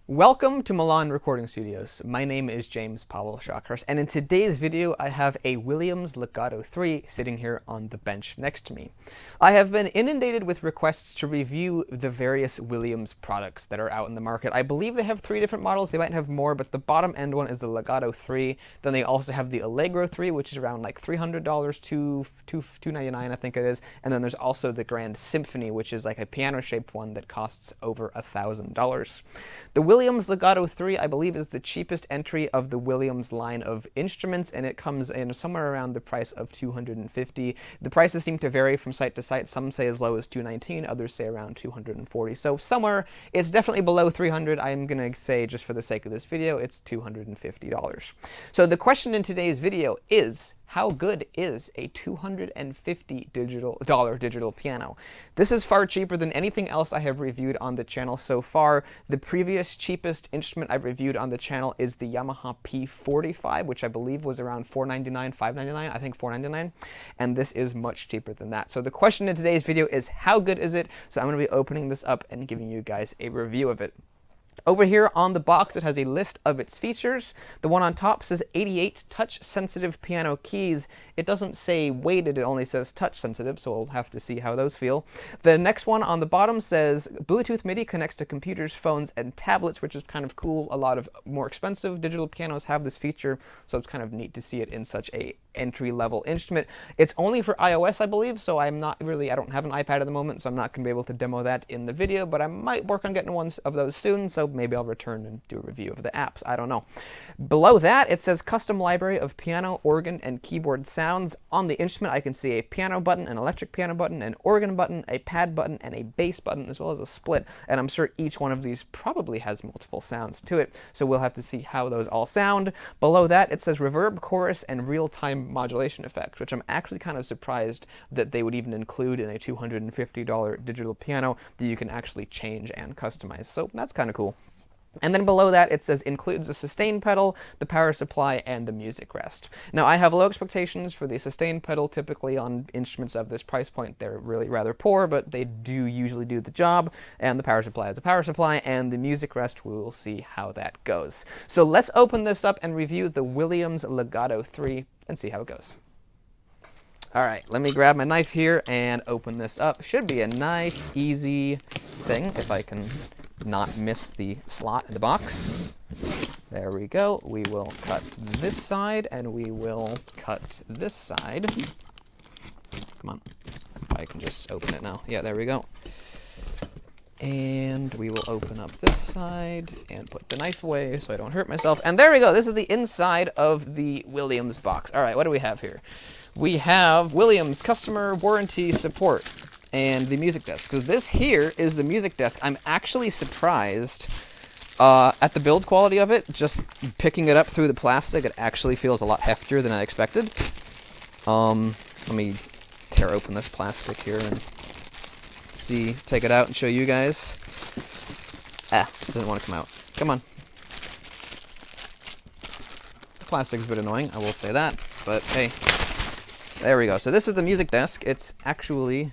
Welcome to Milan Recording Studios. My name is James Powell Shockhurst, and in today's video I have a Williams Legato 3 sitting here on the bench next to me. I have been inundated with requests to review the various Williams products that are out in the market. I believe they have 3 different models. They might have more, but the bottom end one is the Legato 3. Then they also have the Allegro 3, which is around like $300 to $299, I think it is. And then there's also the Grand Symphony, which is like a piano-shaped one that costs over $1,000. The Williams Legato 3, I believe, is the cheapest entry of the Williams line of instruments, and it comes in somewhere around the price of $250. The prices seem to vary from site to site. Some say as low as $219, others say around $240. So somewhere, it's definitely below $300. I'm going to say, just for the sake of this video, it's $250. So the question in today's video is, how good is a $250 digital piano? This is far cheaper than anything else I have reviewed on the channel so far. The previous cheapest instrument I've reviewed on the channel is the Yamaha P45, which I believe was around $499, $599, I think $499, and this is much cheaper than that. So the question in today's video is, how good is it? So I'm going to be opening this up and giving you guys a review of it. Over here on the box, it has a list of its features. The one on top says 88 touch-sensitive piano keys. It doesn't say weighted, it only says touch-sensitive, so we'll have to see how those feel. The next one on the bottom says Bluetooth Midi connects to computers, phones, and tablets, which is kind of cool. A lot of more expensive digital pianos have this feature, so it's kind of neat to see it in such a entry-level instrument. It's only for iOS, I believe, so I don't have an iPad at the moment, so I'm not going to be able to demo that in the video, but I might work on getting one of those soon, so maybe I'll return and do a review of the apps. I don't know. Below that, it says custom library of piano, organ, and keyboard sounds. On the instrument, I can see a piano button, an electric piano button, an organ button, a pad button, and a bass button, as well as a split, and I'm sure each one of these probably has multiple sounds to it, so we'll have to see how those all sound. Below that, it says reverb, chorus, and real-time modulation effect, which I'm actually kind of surprised that they would even include in a $250 digital piano that you can actually change and customize, so that's kind of cool. And then below that, it says includes a sustain pedal, the power supply, and the music rest. Now, I have low expectations for the sustain pedal. Typically on instruments of this price point, they're really rather poor, but they do usually do the job. And the power supply is a power supply, and the music rest, we will see how that goes. So let's open this up and review the Williams Legato 3 and see how it goes. All right, let me grab my knife here and open this up. Should be a nice, easy thing, if I can not miss the slot in the box. There we go. We will cut this side, and we will cut this side. Come on. I can just open it now. Yeah, there we go. And we will open up this side and put the knife away so I don't hurt myself. And there we go. This is the inside of the Williams box. All right, what do we have here? We have Williams customer warranty support and the music desk. So this here is the music desk. I'm actually surprised at the build quality of it. Just picking it up through the plastic, it actually feels a lot heftier than I expected. Let me tear open this plastic here and take it out and show you guys. It doesn't want to come out. Come on. The plastic's a bit annoying, I will say that, but hey. There we go. So this is the music desk. It's actually,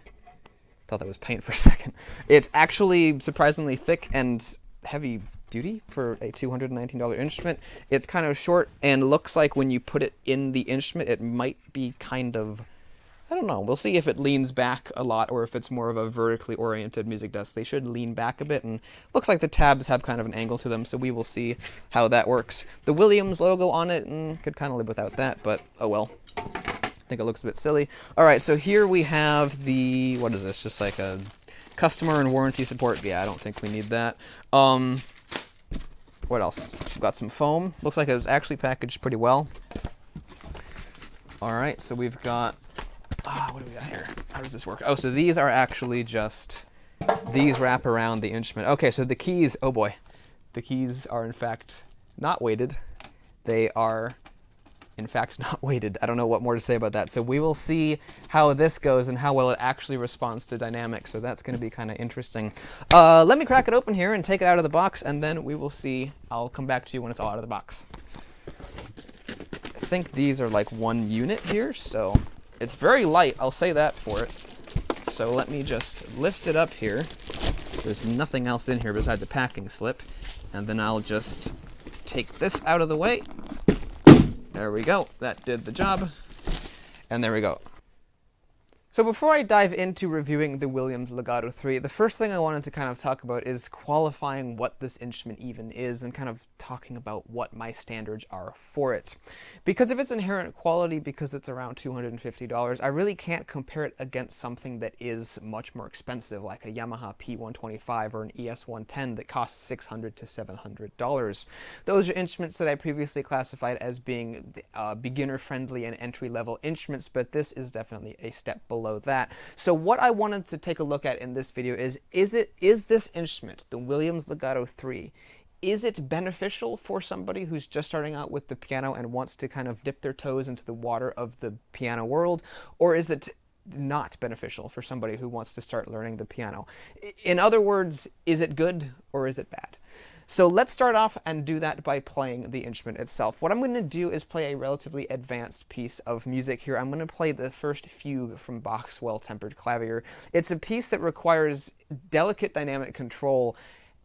thought that was paint for a second. It's actually surprisingly thick and heavy duty for a $219 instrument. It's kind of short and looks like when you put it in the instrument, it might be kind of, I don't know. We'll see if it leans back a lot or if it's more of a vertically oriented music desk. They should lean back a bit, and looks like the tabs have kind of an angle to them, so we will see how that works. The Williams logo on it, could kind of live without that, but oh well. I think it looks a bit silly. All right, so here we have the, what is this? Just like a customer and warranty support. Yeah, I don't think we need that. What else? We've got some foam. Looks like it was actually packaged pretty well. All right, so we've got, what do we got here? How does this work? Oh, so these are actually just, these wrap around the instrument. Okay, so the keys, oh boy. The keys are in fact not weighted. They are in fact not weighted. I don't know what more to say about that. So we will see how this goes and how well it actually responds to dynamics. So that's going to be kind of interesting. Let me crack it open here and take it out of the box, and then we will see. I'll come back to you when it's all out of the box. I think these are like one unit here, so it's very light. I'll say that for it. So let me just lift it up here. There's nothing else in here besides a packing slip. And then I'll just take this out of the way. There we go. That did the job. And there we go. So before I dive into reviewing the Williams Legato 3, the first thing I wanted to kind of talk about is qualifying what this instrument even is and kind of talking about what my standards are for it. Because of its inherent quality, because it's around $250, I really can't compare it against something that is much more expensive, like a Yamaha P125 or an ES110 that costs $600 to $700. Those are instruments that I previously classified as being beginner-friendly and entry-level instruments, but this is definitely a step below that. So what I wanted to take a look at in this video is this instrument, the Williams Legato 3, is it beneficial for somebody who's just starting out with the piano and wants to kind of dip their toes into the water of the piano world, or is it not beneficial for somebody who wants to start learning the piano? In other words, is it good or is it bad? So let's start off and do that by playing the instrument itself. What I'm going to do is play a relatively advanced piece of music here. I'm going to play the first fugue from Bach's Well-Tempered Clavier. It's a piece that requires delicate dynamic control,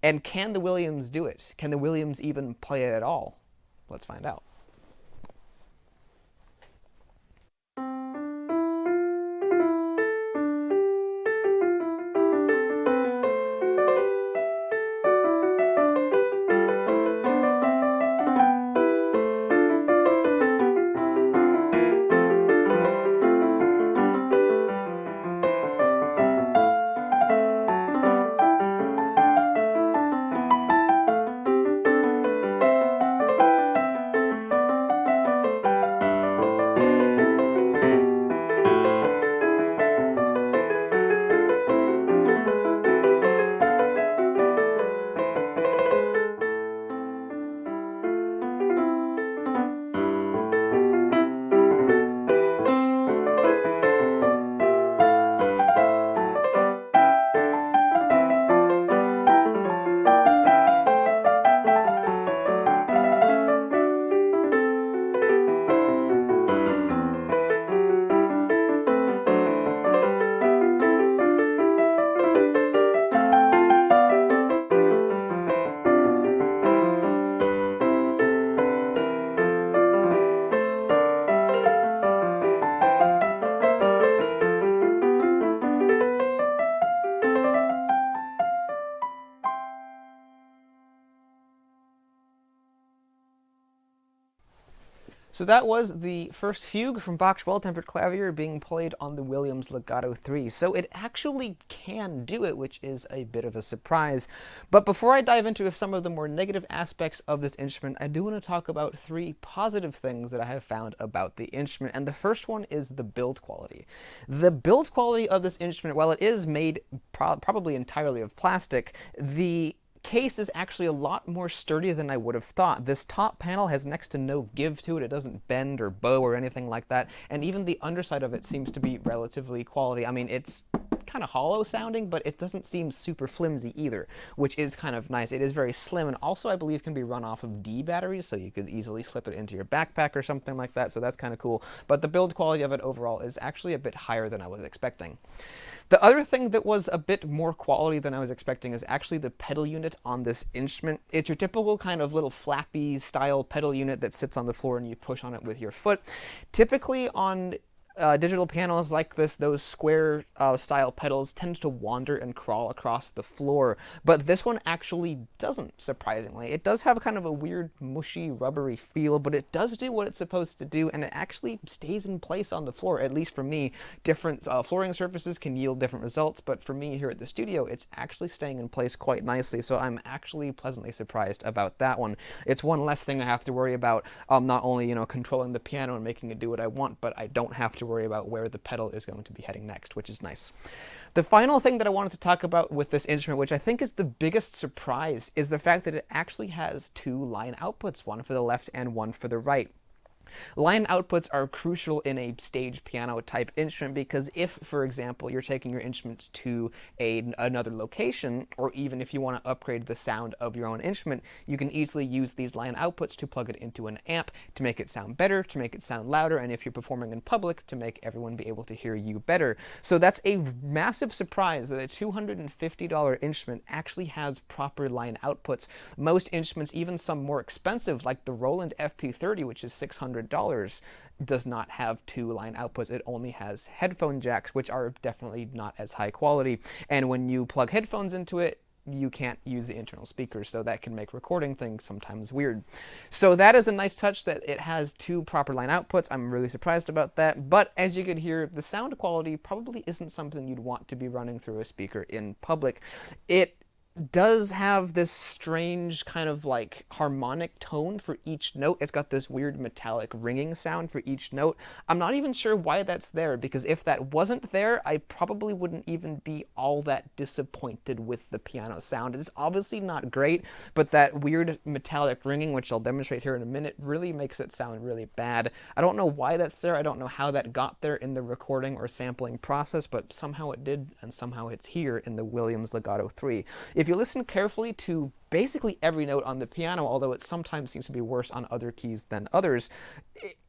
and can the Williams do it? Can the Williams even play it at all? Let's find out. So that was the first fugue from Bach's Well-Tempered Clavier being played on the Williams Legato 3. So it actually can do it, which is a bit of a surprise. But before I dive into some of the more negative aspects of this instrument, I do want to talk about 3 positive things that I have found about the instrument. And the first one is the build quality. The build quality of this instrument, while it is made probably entirely of plastic, the case is actually a lot more sturdy than I would have thought. This top panel has next to no give to it. It doesn't bend or bow or anything like that. And even the underside of it seems to be relatively quality. I mean, it's kind of hollow sounding, but it doesn't seem super flimsy either, which is kind of nice. It is very slim, and also I believe can be run off of D batteries, so you could easily slip it into your backpack or something like that, so that's kind of cool. But the build quality of it overall is actually a bit higher than I was expecting. The other thing that was a bit more quality than I was expecting is actually the pedal unit on this instrument. It's your typical kind of little flappy style pedal unit that sits on the floor and you push on it with your foot. Typically on digital pianos like this, those square style pedals tend to wander and crawl across the floor, but this one actually doesn't, surprisingly. It does have kind of a weird mushy rubbery feel, but it does do what it's supposed to do, and it actually stays in place on the floor, at least for me. Different flooring surfaces can yield different results, but for me here at the studio, it's actually staying in place quite nicely, so I'm actually pleasantly surprised about that one. It's one less thing I have to worry about, not only, you know, controlling the piano and making it do what I want, but I don't have to worry about where the pedal is going to be heading next, which is nice. The final thing that I wanted to talk about with this instrument, which I think is the biggest surprise, is the fact that it actually has 2 line outputs, one for the left and one for the right. Line outputs are crucial in a stage piano type instrument because if, for example, you're taking your instrument to another location, or even if you want to upgrade the sound of your own instrument, you can easily use these line outputs to plug it into an amp to make it sound better, to make it sound louder, and if you're performing in public, to make everyone be able to hear you better. So that's a massive surprise that a $250 instrument actually has proper line outputs. Most instruments, even some more expensive, like the Roland FP30, which is $600, does not have two line outputs. It only has headphone jacks, which are definitely not as high quality. And when you plug headphones into it, you can't use the internal speakers, so that can make recording things sometimes weird. So that is a nice touch that it has two proper line outputs. I'm really surprised about that, but as you could hear, the sound quality probably isn't something you'd want to be running through a speaker in public. It does have this strange kind of like harmonic tone for each note. It's got this weird metallic ringing sound for each note. I'm not even sure why that's there, because if that wasn't there, I probably wouldn't even be all that disappointed with the piano sound. It's obviously not great, but that weird metallic ringing, which I'll demonstrate here in a minute, really makes it sound really bad. I don't know why that's there. I don't know how that got there in the recording or sampling process, but somehow it did, and somehow it's here in the Williams Legato 3. If you listen carefully to basically every note on the piano, although it sometimes seems to be worse on other keys than others,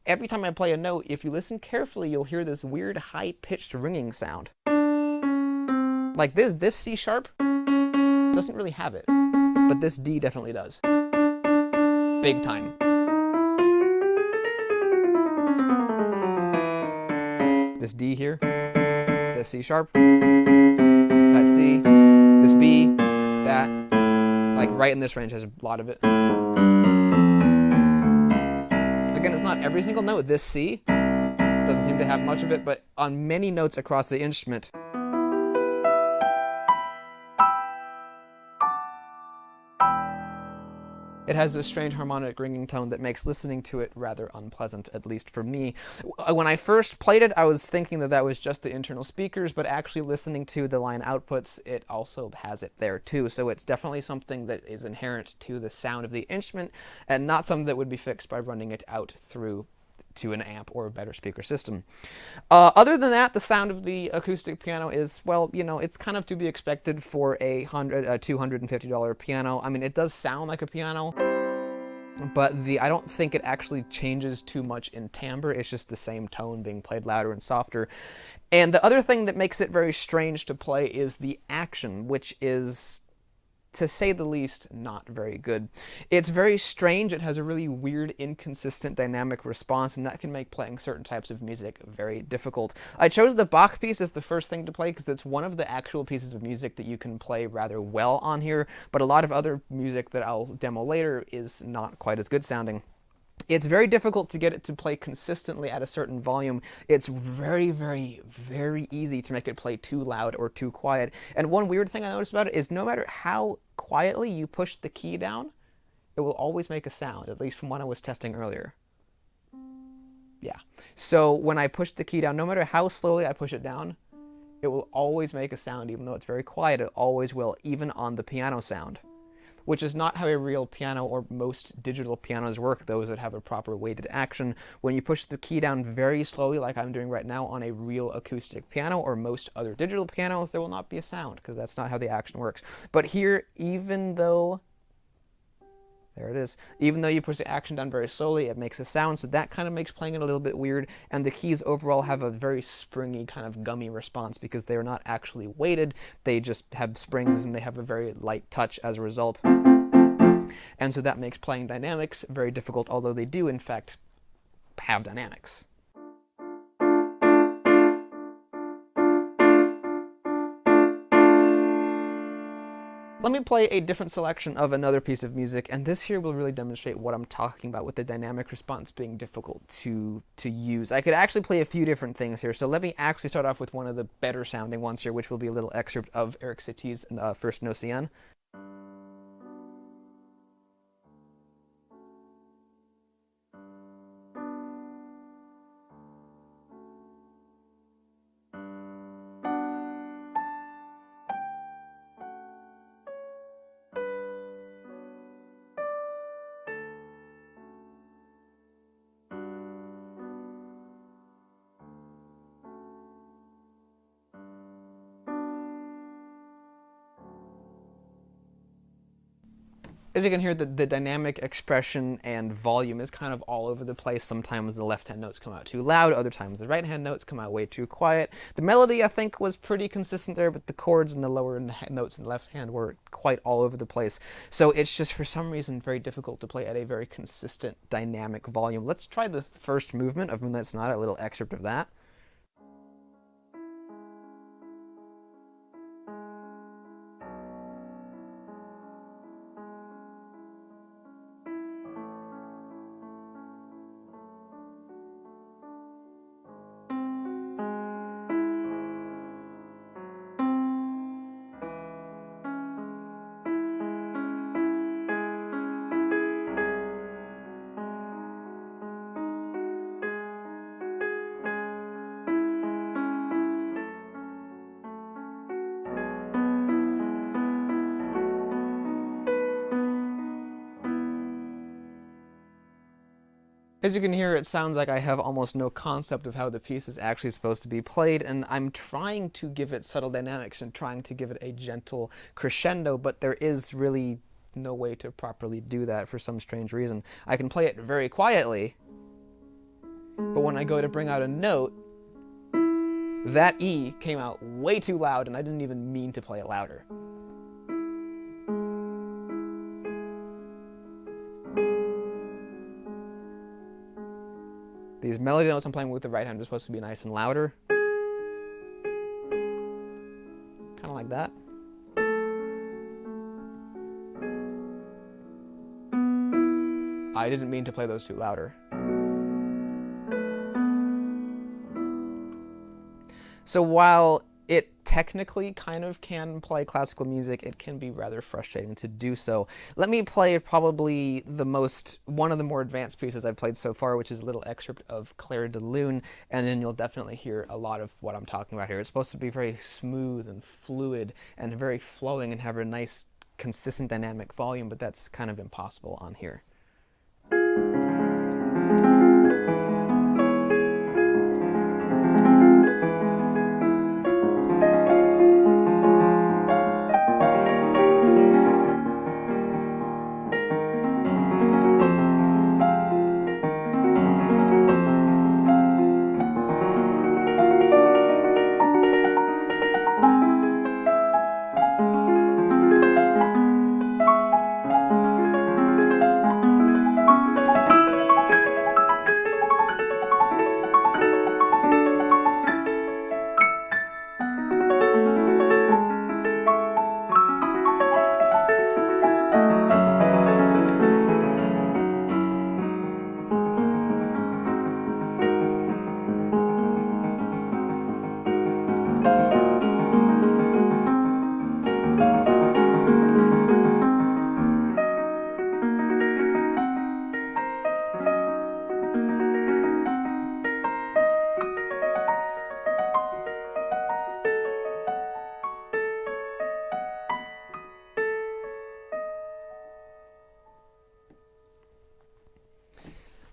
every time I play a note, if you listen carefully, you'll hear this weird high-pitched ringing sound. Like this C sharp doesn't really have it, but this D definitely does. Big time. This D here, this C sharp, that C, this B, that, like right in this range has a lot of it. Again, it's not every single note. This C doesn't seem to have much of it, but on many notes across the instrument, it has this strange harmonic ringing tone that makes listening to it rather unpleasant, at least for me. When I first played it, I was thinking that that was just the internal speakers, but actually listening to the line outputs, it also has it there too. So it's definitely something that is inherent to the sound of the instrument, and not something that would be fixed by running it out through to an amp or a better speaker system. Other than that, the sound of the acoustic piano is, well, you know, it's kind of to be expected for a $250 piano. I mean, it does sound like a piano, but I don't think it actually changes too much in timbre. It's just the same tone being played louder and softer. And the other thing that makes it very strange to play is the action, which is, to say the least, not very good. It's very strange. It has a really weird, inconsistent dynamic response, and that can make playing certain types of music very difficult. I chose the Bach piece as the first thing to play because it's one of the actual pieces of music that you can play rather well on here, but a lot of other music that I'll demo later is not quite as good sounding. It's very difficult to get it to play consistently at a certain volume. It's very, very, very easy to make it play too loud or too quiet. And one weird thing I noticed about it is no matter how quietly you push the key down, it will always make a sound, at least from what I was testing earlier. Yeah. So when I push the key down, no matter how slowly I push it down, it will always make a sound, even though it's very quiet. It always will, even on the piano sound, which is not how a real piano or most digital pianos work, those that have a proper weighted action. When you push the key down very slowly, like I'm doing right now on a real acoustic piano or most other digital pianos, there will not be a sound, because that's not how the action works. But here, even though, there it is, even though you push the action down very slowly, it makes a sound, so that kind of makes playing it a little bit weird, and the keys overall have a very springy, kind of gummy response, because they are not actually weighted, they just have springs, and they have a very light touch as a result. And so that makes playing dynamics very difficult, although they do, in fact, have dynamics. Let me play a different selection of another piece of music, and this here will really demonstrate what I'm talking about with the dynamic response being difficult to use. I could actually play a few different things here, so let me actually start off with one of the better sounding ones here, which will be a little excerpt of Eric Satie's first No Cien. As you can hear, the dynamic expression and volume is kind of all over the place. Sometimes the left-hand notes come out too loud, other times the right-hand notes come out way too quiet. The melody, I think, was pretty consistent there, but the chords and the lower notes in the left hand were quite all over the place. So it's just, for some reason, very difficult to play at a very consistent dynamic volume. Let's try the first movement of Moonlight Sonata, a little excerpt of that. As you can hear, it sounds like I have almost no concept of how the piece is actually supposed to be played, and I'm trying to give it subtle dynamics and trying to give it a gentle crescendo, but there is really no way to properly do that for some strange reason. I can play it very quietly, but when I go to bring out a note, that E came out way too loud, and I didn't even mean to play it louder. These melody notes I'm playing with the right hand are supposed to be nice and louder. Kind of like that. I didn't mean to play those two louder. So while it technically kind of can play classical music, it can be rather frustrating to do so. Let me play probably one of the more advanced pieces I've played so far, which is a little excerpt of Clair de Lune, and then you'll definitely hear a lot of what I'm talking about here. It's supposed to be very smooth and fluid and very flowing and have a nice, consistent dynamic volume, but that's kind of impossible on here.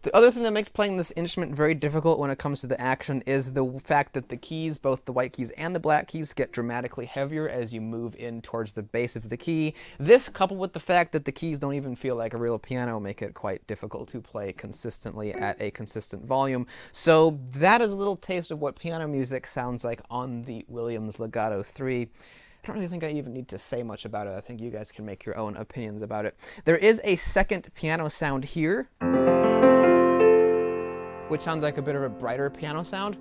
The other thing that makes playing this instrument very difficult when it comes to the action is the fact that the keys, both the white keys and the black keys, get dramatically heavier as you move in towards the base of the key. This, coupled with the fact that the keys don't even feel like a real piano, make it quite difficult to play consistently at a consistent volume. So that is a little taste of what piano music sounds like on the Williams Legato 3. I don't really think I even need to say much about it. I think you guys can make your own opinions about it. There is a second piano sound here, which sounds like a bit of a brighter piano sound.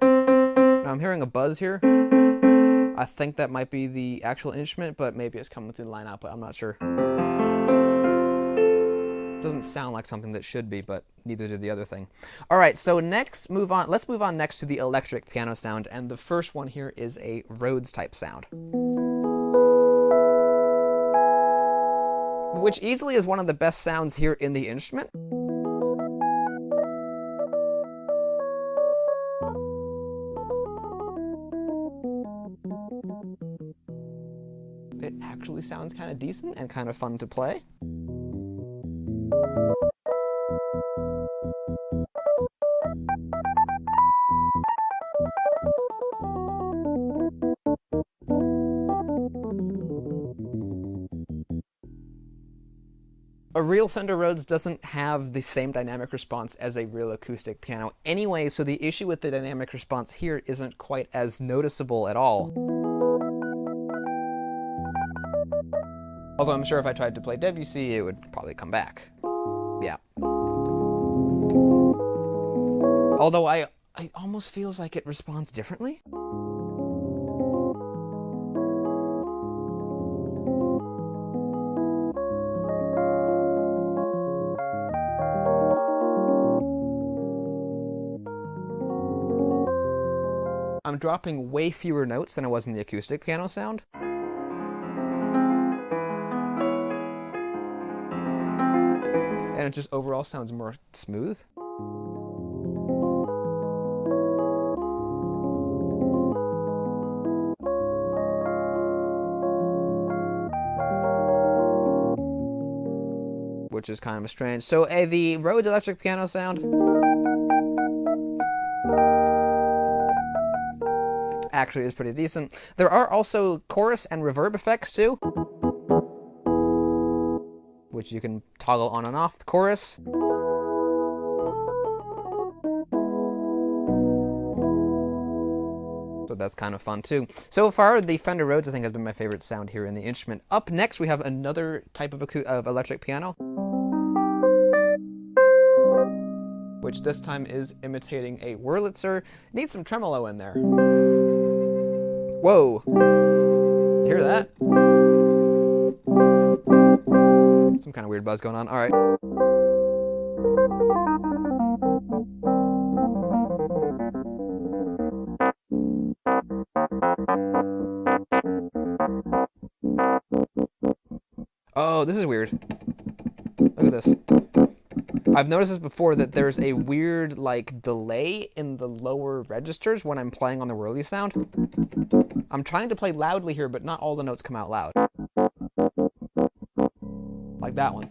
Now I'm hearing a buzz here. I think that might be the actual instrument, but maybe it's coming through the line output. I'm not sure. Doesn't sound like something that should be, but neither did the other thing. All right, so let's move on next to the electric piano sound, and the first one here is a Rhodes type sound, which easily is one of the best sounds here in the instrument. It actually sounds kind of decent and kind of fun to play. A real Fender Rhodes doesn't have the same dynamic response as a real acoustic piano anyway, so the issue with the dynamic response here isn't quite as noticeable at all. Although I'm sure if I tried to play Debussy, it would probably come back. Yeah. Although it almost feels like it responds differently. I'm dropping way fewer notes than I was in the acoustic piano sound. And it just overall sounds more smooth. Which is kind of strange. So the Rhodes electric piano sound actually is pretty decent. There are also chorus and reverb effects too, which you can toggle on and off. The chorus. So that's kind of fun too. So far, the Fender Rhodes I think has been my favorite sound here in the instrument. Up next, we have another type of electric piano, which this time is imitating a Wurlitzer. Needs some tremolo in there. Whoa! You hear that? Some kind of weird buzz going on. All right. Oh, this is weird. Look at this. I've noticed this before, that there's a weird, like, delay in the lower registers when I'm playing on the whirly sound. I'm trying to play loudly here, but not all the notes come out loud. Like that one.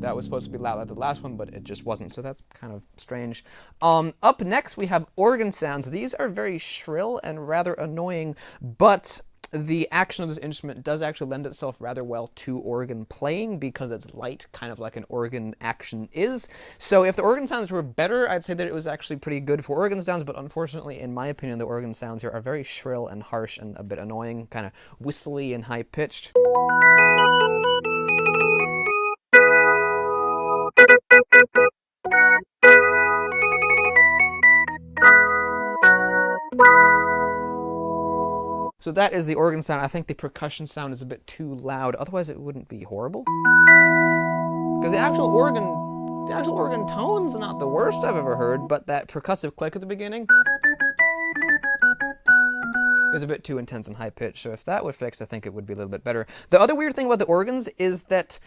That was supposed to be loud like the last one, but it just wasn't, so that's kind of strange. Up next, we have organ sounds. These are very shrill and rather annoying, but the action of this instrument does actually lend itself rather well to organ playing because it's light, kind of like an organ action is. So if the organ sounds were better, I'd say that it was actually pretty good for organ sounds, but unfortunately, in my opinion, the organ sounds here are very shrill and harsh and a bit annoying, kind of whistly and high-pitched. So that is the organ sound. I think the percussion sound is a bit too loud, otherwise it wouldn't be horrible. Because the actual organ tone's not the worst I've ever heard, but that percussive click at the beginning is a bit too intense and high-pitched. So if that would fix, I think it would be a little bit better. The other weird thing about the organs is that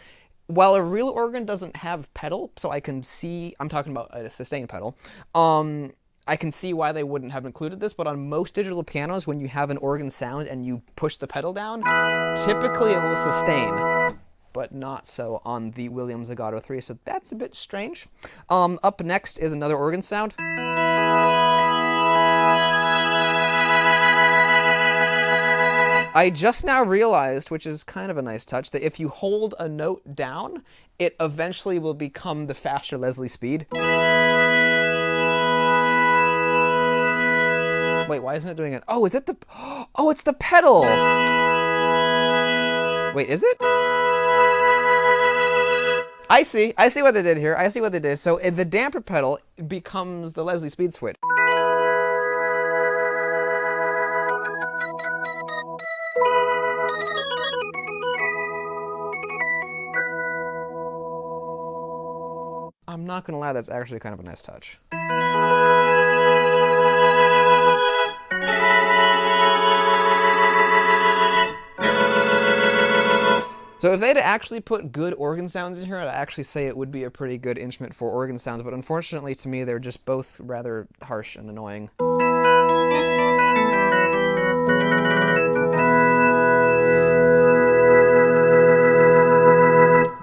while a real organ doesn't have pedal, so I can see, I'm talking about a sustain pedal, I can see why they wouldn't have included this, but on most digital pianos, when you have an organ sound and you push the pedal down, typically it will sustain, but not so on the Williams Legato 3, so that's a bit strange. Up next is another organ sound. I just now realized, which is kind of a nice touch, that if you hold a note down, it eventually will become the faster Leslie speed. Wait, why isn't it doing it? Oh, is it the... Oh, it's the pedal! Wait, is it? I see what they did here. I see what they did. So the damper pedal becomes the Leslie speed switch. I'm not gonna lie, that's actually kind of a nice touch. So if they'd actually put good organ sounds in here, I'd actually say it would be a pretty good instrument for organ sounds, but unfortunately to me, they're just both rather harsh and annoying.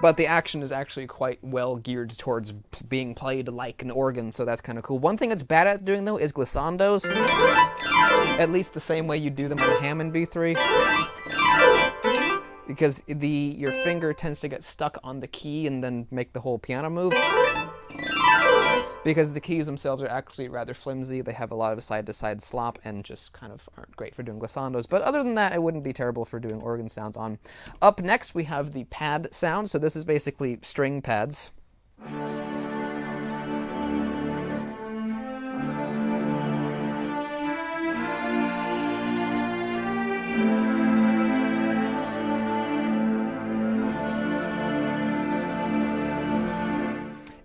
But the action is actually quite well geared towards being played like an organ, so that's kind of cool. One thing it's bad at doing, though, is glissandos. At least the same way you do them on the Hammond B3. because your finger tends to get stuck on the key and then make the whole piano move. Because the keys themselves are actually rather flimsy. They have a lot of side-to-side slop and just kind of aren't great for doing glissandos. But other than that, it wouldn't be terrible for doing organ sounds on. Up next, we have the pad sound. So this is basically string pads.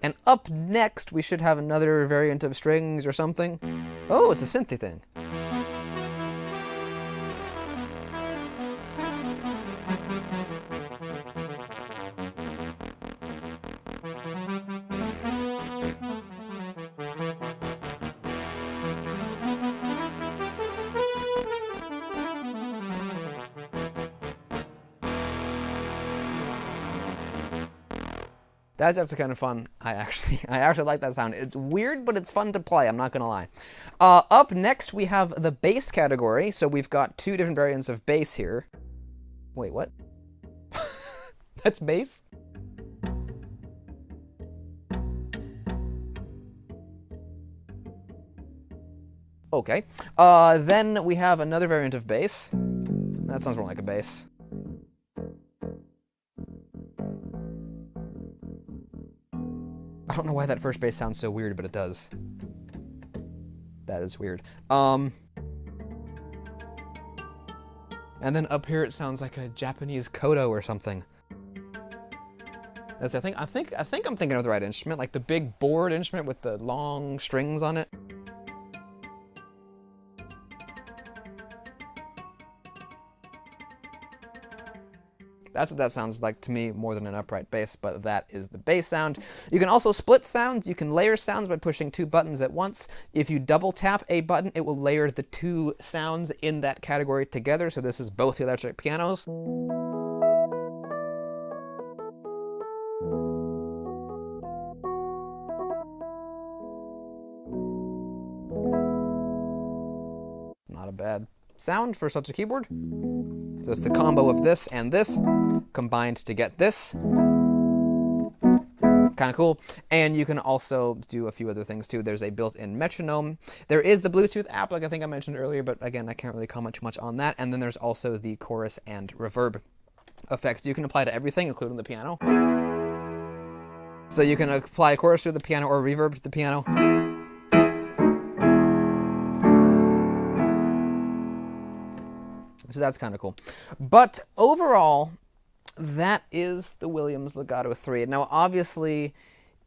And up next, we should have another variant of strings or something. Oh, it's a synthy thing. That's actually kind of fun. I actually like that sound. It's weird, but it's fun to play, I'm not gonna lie. Up next, we have the bass category. So we've got two different variants of bass here. Wait, what? That's bass? Okay. Then we have another variant of bass. That sounds more like a bass. I don't know why that first bass sounds so weird, but it does. That is weird. And then up here it sounds like a Japanese koto or something. That's, I think I'm thinking of the right instrument, like the big board instrument with the long strings on it. That's what that sounds like to me, more than an upright bass, but that is the bass sound. You can also split sounds. You can layer sounds by pushing two buttons at once. If you double tap a button, it will layer the two sounds in that category together. So this is both the electric pianos. Not a bad sound for such a keyboard. So it's the combo of this and this combined to get this. Kind of cool. And you can also do a few other things too. There's a built-in metronome. There is the Bluetooth app, like I think I mentioned earlier, but again, I can't really comment too much on that. And then there's also the chorus and reverb effects you can apply to everything, including the piano. So you can apply a chorus to the piano or reverb to the piano. So that's kind of cool. But overall, that is the Williams Legato 3. Now, obviously,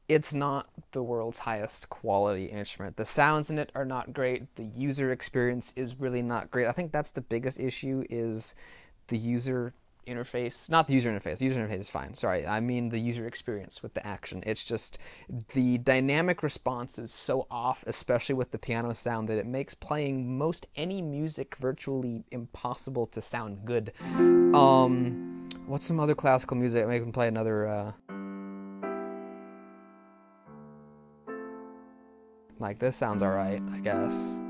it's not the world's highest quality instrument. The sounds in it are not great. The user experience is really not great. I think that's the biggest issue, is the user interface. Not the user interface. The user interface is fine. Sorry, I mean the user experience with the action. It's just the dynamic response is so off, especially with the piano sound, that it makes playing most any music virtually impossible to sound good. What's some other classical music? Maybe we can play another, like this sounds alright, I guess.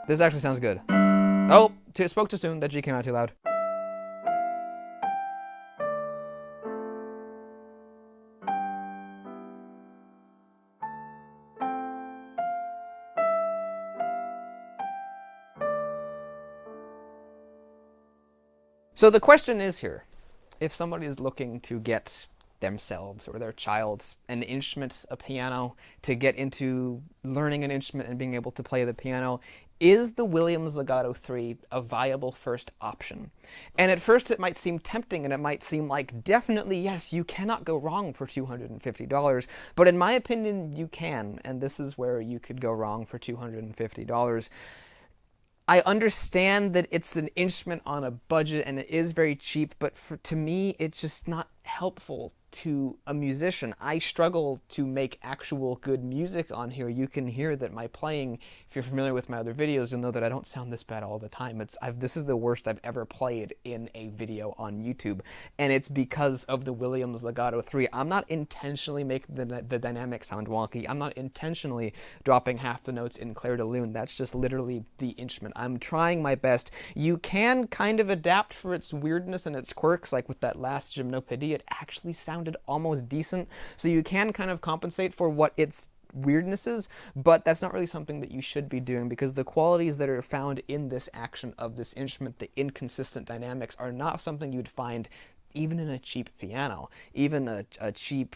This actually sounds good. Oh, spoke too soon. That G came out too loud. So the question is here, if somebody is looking to get themselves or their child an instrument, a piano, to get into learning an instrument and being able to play the piano, is the Williams Legato 3 a viable first option? And at first it might seem tempting and it might seem like, definitely yes, you cannot go wrong for $250, but in my opinion you can, and this is where you could go wrong for $250. I understand that it's an instrument on a budget and it is very cheap, but to me it's just not helpful to a musician. I struggle to make actual good music on here. You can hear that my playing, if you're familiar with my other videos, you'll know that I don't sound this bad all the time. This is the worst I've ever played in a video on YouTube, and it's because of the Williams Legato 3. I'm not intentionally making the dynamic sound wonky. I'm not intentionally dropping half the notes in clair de lune. That's just literally the instrument. I'm trying my best. You can kind of adapt for its weirdness and its quirks, like with that last Gymnopédie, it actually sounded almost decent, so you can kind of compensate for what its weirdnesses, but that's not really something that you should be doing, because the qualities that are found in this action of this instrument, the inconsistent dynamics, are not something you'd find even in a cheap piano. Even a cheap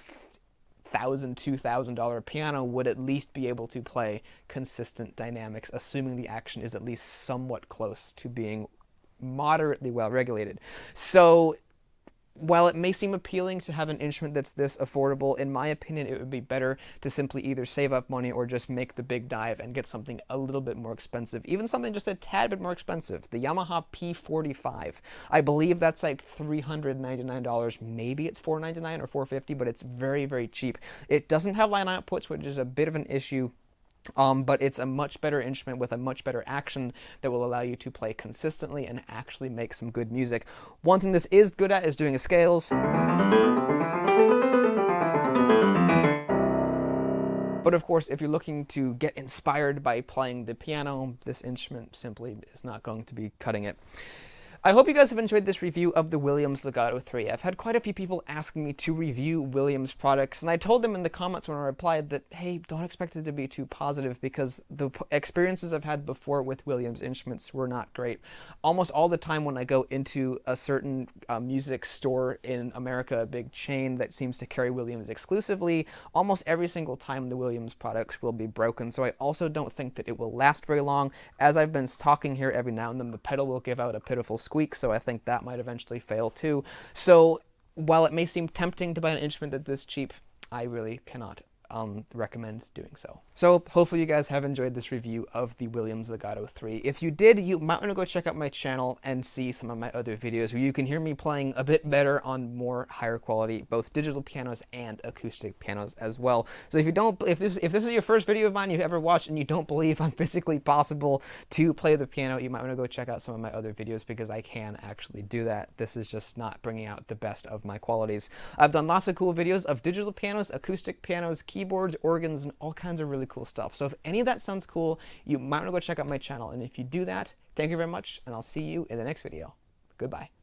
$1,000, $2,000 piano would at least be able to play consistent dynamics, assuming the action is at least somewhat close to being moderately well regulated. So while it may seem appealing to have an instrument that's this affordable, in my opinion, it would be better to simply either save up money or just make the big dive and get something a little bit more expensive. Even something just a tad bit more expensive. The Yamaha P45. I believe that's like $399. Maybe it's $499 or $450, but it's very, very cheap. It doesn't have line outputs, which is a bit of an issue. But it's a much better instrument with a much better action that will allow you to play consistently and actually make some good music. One thing this is good at is doing scales. But of course, if you're looking to get inspired by playing the piano, this instrument simply is not going to be cutting it. I hope you guys have enjoyed this review of the Williams Legato 3. I've had quite a few people asking me to review Williams products, and I told them in the comments when I replied that, hey, don't expect it to be too positive, because the experiences I've had before with Williams instruments were not great. Almost all the time when I go into a certain music store in America, a big chain that seems to carry Williams exclusively, almost every single time the Williams products will be broken. So I also don't think that it will last very long. As I've been talking here, every now and then the pedal will give out a pitiful squeak, so I think that might eventually fail too. So while it may seem tempting to buy an instrument that's this cheap, I really cannot recommend doing so. So hopefully you guys have enjoyed this review of the Williams Legato 3. If you did, you might want to go check out my channel and see some of my other videos where you can hear me playing a bit better on more higher quality, both digital pianos and acoustic pianos as well. So if this is your first video of mine you've ever watched and you don't believe I'm physically possible to play the piano, you might want to go check out some of my other videos, because I can actually do that. This is just not bringing out the best of my qualities. I've done lots of cool videos of digital pianos, acoustic pianos, keyboards, organs, and all kinds of really cool stuff. So if any of that sounds cool, you might want to go check out my channel. And if you do that, thank you very much, and I'll see you in the next video. Goodbye.